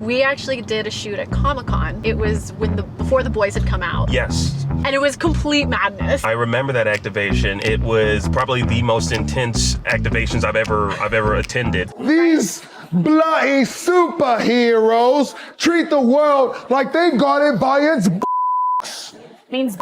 We actually did a shoot at ComicCon. It was before the boys had come out. Yes. And it was complete madness. I remember that activation. It was probably the most intense activations I've ever attended. These bloody superheroes treat the world like they got it by its Means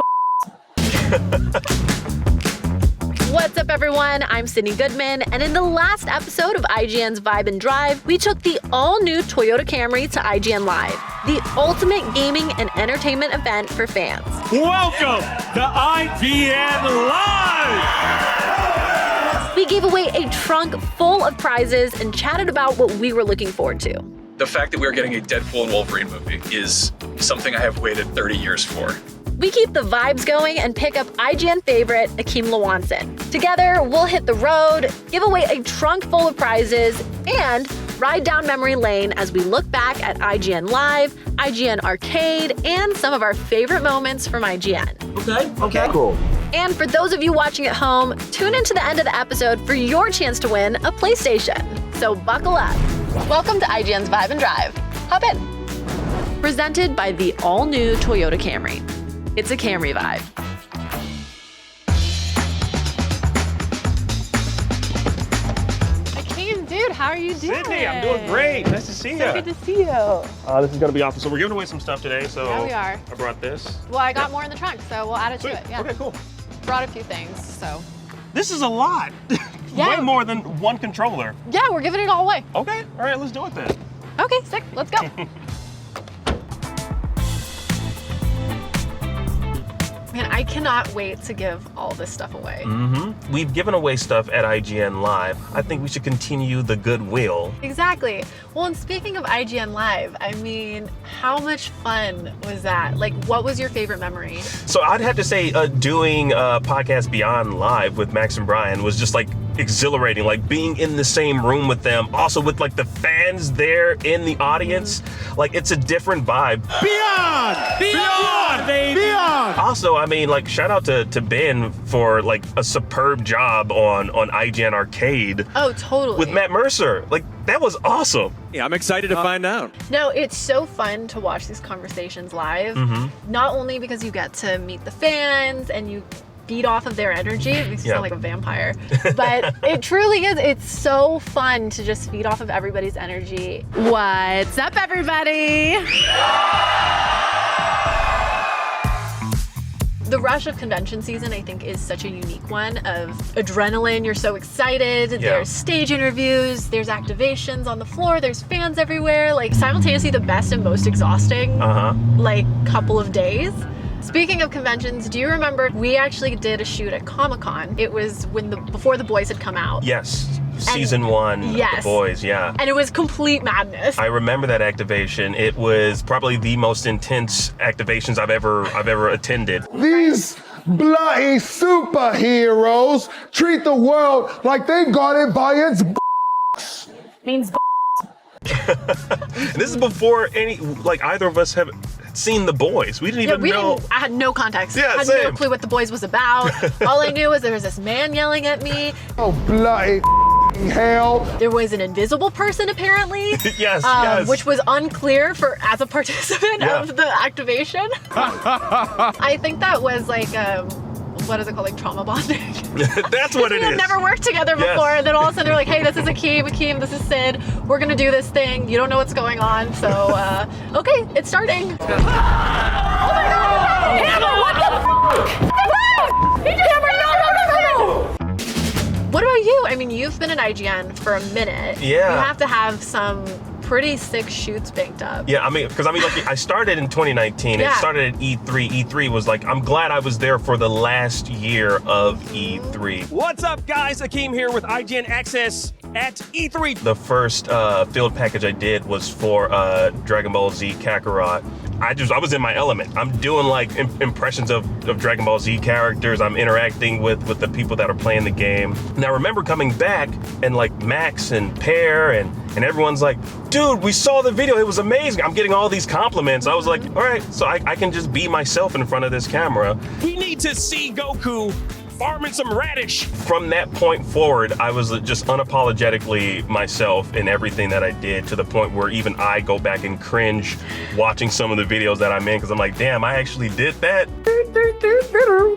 What's up, everyone? I'm Sydnee Goodman, and in the last episode of IGN's Vibe and Drive, we took the all-new Toyota Camry to IGN Live, the ultimate gaming and entertainment event for fans. Welcome to IGN Live! We gave away a trunk full of prizes and chatted about what we were looking forward to. The fact that we're getting a Deadpool and Wolverine movie is something I have waited 30 years for. We keep the vibes going and pick up IGN favorite Akeem Lawanson. Together, we'll hit the road, give away a trunk full of prizes, and ride down memory lane as we look back at IGN Live, IGN Arcade, and some of our favorite moments from IGN. Okay. Cool. And for those of you watching at home, tune in to the end of the episode for your chance to win a PlayStation. So buckle up. Welcome to IGN's Vibe and Drive. Hop in. Presented by the all-new Toyota Camry. It's a Camry vibe. Akeem, dude, how are you doing? Sydney, I'm doing great. Nice to see you. So good to see you. This is gonna be awesome. So we're giving away some stuff today. So Yeah, we are. I brought this. Well, I got more in the trunk, so we'll add it Sweet. to it. Yeah. Okay, cool. Brought a few things, so. This is a lot. Yeah. Way more than one controller. Yeah, we're giving it all away. Okay. All right, let's do it then. Okay, sick. Let's go. Man, I cannot wait to give all this stuff away. We've given away stuff at IGN Live. I think we should continue the goodwill. Exactly. Well, and speaking of IGN Live, I mean, how much fun was that? Like, what was your favorite memory? So I'd have to say doing Podcast Beyond Live with Max and Brian was just like exhilarating, like being in the same room with them, also with like the fans there in the audience. Like, it's a different vibe. Beyond, baby! Beyond! Also, I mean, like, shout out to Ben for like a superb job on IGN Arcade Oh, totally. with Matt Mercer. Like, that was awesome. Yeah, I'm excited to find out. No, it's so fun to watch these conversations live. Not only because you get to meet the fans and you feed off of their energy. It makes you sound like a vampire. But it truly is. It's so fun to just feed off of everybody's energy. What's up, everybody? The rush of convention season, I think, is such a unique one of adrenaline. You're so excited. Yeah. There's stage interviews. There's activations on the floor. There's fans everywhere. Like, simultaneously the best and most exhausting, like, couple of days. Speaking of conventions, do you remember we actually did a shoot at ComicCon? It was before the boys had come out. Yes. Season 1 of Yes. The Boys, yeah. And it was complete madness. I remember that activation. It was probably the most intense activations I've ever attended. These bloody superheroes treat the world like they got it by its Means This is before either of us have seen The Boys. We didn't even know. I had no context. Yeah, I had same. no clue what the boys was about. All I knew was there was this man yelling at me. oh bloody hell. There was an invisible person apparently. Yes, Which was unclear as a participant Yeah. of the activation. I think that was like what is it called? Like trauma bonding. That's what it We had is. never worked together before, Yes. and then all of a sudden they're like, hey, this is Akeem, this is Sid. We're gonna do this thing. You don't know what's going on, so okay, it's starting. Oh my god! Hammer, what the f***? He just no! What about you? I mean, you've been in IGN for a minute. Yeah. You have to have some pretty sick shoots banked up. Yeah, I started in 2019. Yeah. It started at E3. E3 was like, I'm glad I was there for the last year of E3. What's up, guys? Akeem here with IGN Access at E3. The first field package I did was for Dragon Ball Z Kakarot. I was in my element. I'm doing like impressions of Dragon Ball Z characters. I'm interacting with the people that are playing the game. And I remember coming back and like Max and Pear and everyone's like, dude, we saw the video. It was amazing. I'm getting all these compliments. I was like, all right, so I can just be myself in front of this camera. We need to see Goku farming some radish. From that point forward, I was just unapologetically myself in everything that I did, to the point where even I go back and cringe watching some of the videos that I'm in, because I'm like, damn, I actually did that.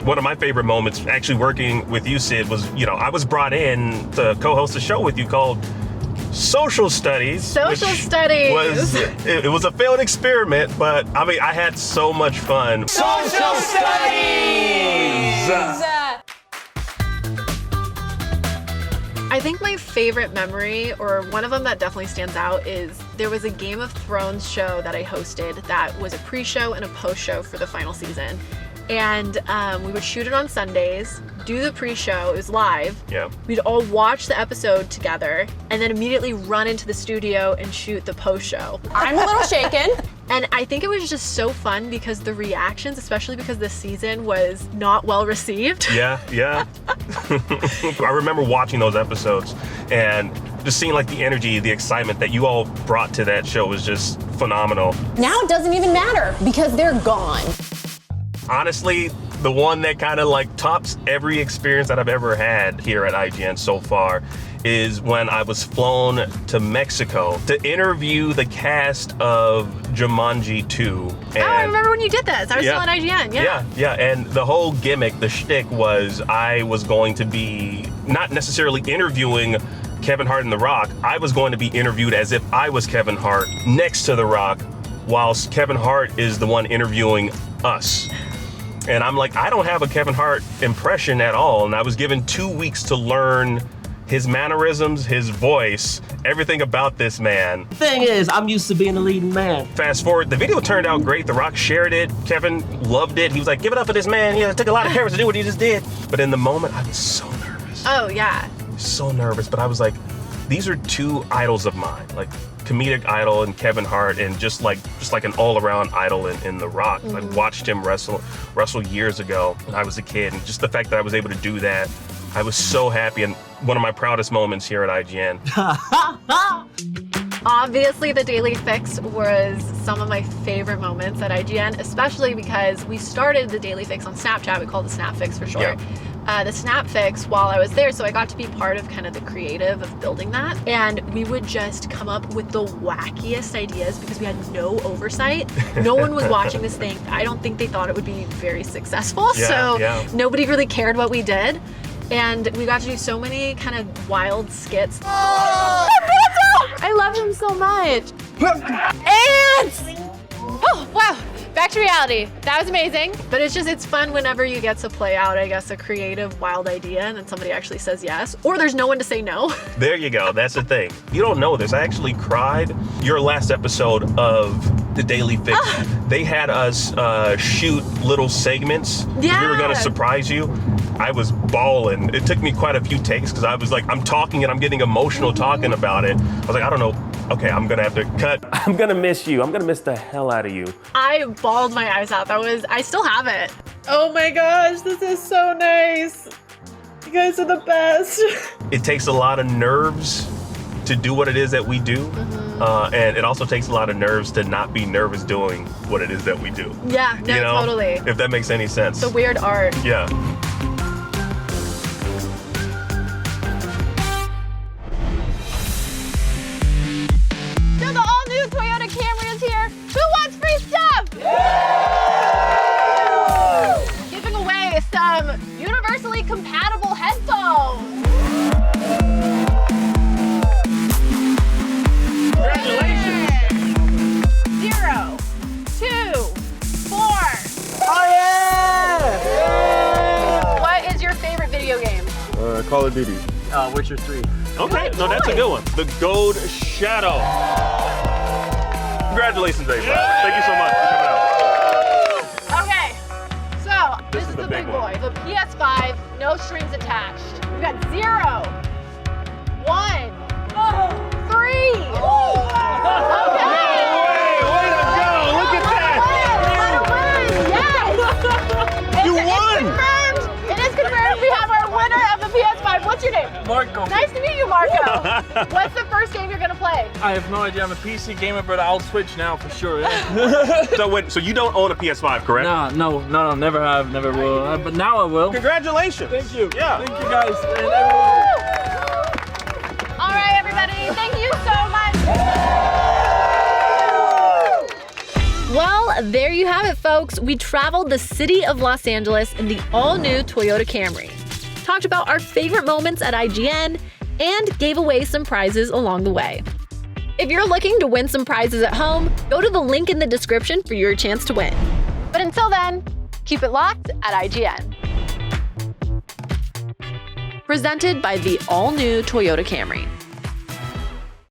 One of my favorite moments actually working with you, Sid, was, you know, I was brought in to co-host a show with you called Social Studies. Social Studies. It was a failed experiment, but I mean, I had so much fun. Social Studies! I think my favorite memory, or one of them that definitely stands out, is there was a Game of Thrones show that I hosted that was a pre-show and a post-show for the final season. And we would shoot it on Sundays, do the pre-show, it was live. Yeah. We'd all watch the episode together and then immediately run into the studio and shoot the post-show. I'm a little shaken. And I think it was just so fun because the reactions, especially because this season was not well received. Yeah. I remember watching those episodes and just seeing like the energy, the excitement that you all brought to that show was just phenomenal. Now it doesn't even matter because they're gone. Honestly, the one that kind of like tops every experience that I've ever had here at IGN so far is when I was flown to Mexico to interview the cast of Jumanji 2. And I remember when you did this. I was still at IGN, Yeah, and the whole gimmick, the shtick was I was going to be not necessarily interviewing Kevin Hart and The Rock. I was going to be interviewed as if I was Kevin Hart next to The Rock, whilst Kevin Hart is the one interviewing us. And I'm like, I don't have a Kevin Hart impression at all. And I was given 2 weeks to learn his mannerisms, his voice, everything about this man. Thing is, I'm used to being the leading man. Fast forward, the video turned out great. The Rock shared it. Kevin loved it. He was like, give it up for this man. Yeah, it took a lot of courage to do what he just did. But in the moment, I was so nervous. Oh, yeah. So nervous. But I was like, these are two idols of mine. Like, comedic idol in Kevin Hart, and just like an all-around idol in The Rock. I watched him wrestle years ago when I was a kid, and just the fact that I was able to do that, I was so happy, and one of my proudest moments here at IGN. Obviously, the Daily Fix was some of my favorite moments at IGN, especially because we started the Daily Fix on Snapchat. We call it the Snap Fix for short. Yeah. The Snap Fix while I was there, so I got to be part of kind of the creative of building that. And we would just come up with the wackiest ideas because we had no oversight. No one was watching this thing. I don't think they thought it would be very successful, nobody really cared what we did. And we got to do so many kind of wild skits. I love him so much. And oh, wow. Back to reality. That was amazing. But it's fun whenever you get to play out, I guess, a creative, wild idea and then somebody actually says yes, or there's no one to say no. There you go. That's the thing. You don't know this. I actually cried. Your last episode of the Daily Fix, they had us shoot little segments. Yeah. We were going to surprise you. I was bawling. It took me quite a few takes because I was like, I'm talking and I'm getting emotional talking about it. I was like, I don't know. Okay, I'm gonna have to cut. I'm gonna miss you. I'm gonna miss the hell out of you. I bawled my eyes out. I still have it. Oh my gosh, this is so nice. You guys are the best. It takes a lot of nerves to do what it is that we do. And it also takes a lot of nerves to not be nervous doing what it is that we do. Yeah, no, you know? Totally. If that makes any sense. It's a weird art. Yeah. So the all-new Toyota Camry is here. Who wants free stuff? Giving away some universally compatible headphones. Congratulations. 0, 2, 4. Oh yeah! What is your favorite video game? Call of Duty. Witcher 3. Okay, no, that's a good one. The Gold Shadow. Congratulations, baby. Thank you so much for coming out. Okay, so this is the big boy. The PS5, no strings attached. We got 0, 1, 3. Okay. Way to go! Look at that! Yes. You It's won! confirmed. It is confirmed. We have our winner of the PS5. What's your name? Marco. Nice to meet you, Marco. What's the first game you're gonna play? I have no idea. I'm a PC gamer, but I'll switch now for sure. Yeah. So you don't own a PS5, correct? No, never have, never will. But now I will. Congratulations. Thank you. Yeah. Thank you guys. And All right, everybody. Thank you so much. Well, there you have it, folks. We traveled the city of Los Angeles in the all-new Toyota Camry, talked about our favorite moments at IGN, and gave away some prizes along the way. If you're looking to win some prizes at home, go to the link in the description for your chance to win. But until then, keep it locked at IGN. Presented by the all-new Toyota Camry.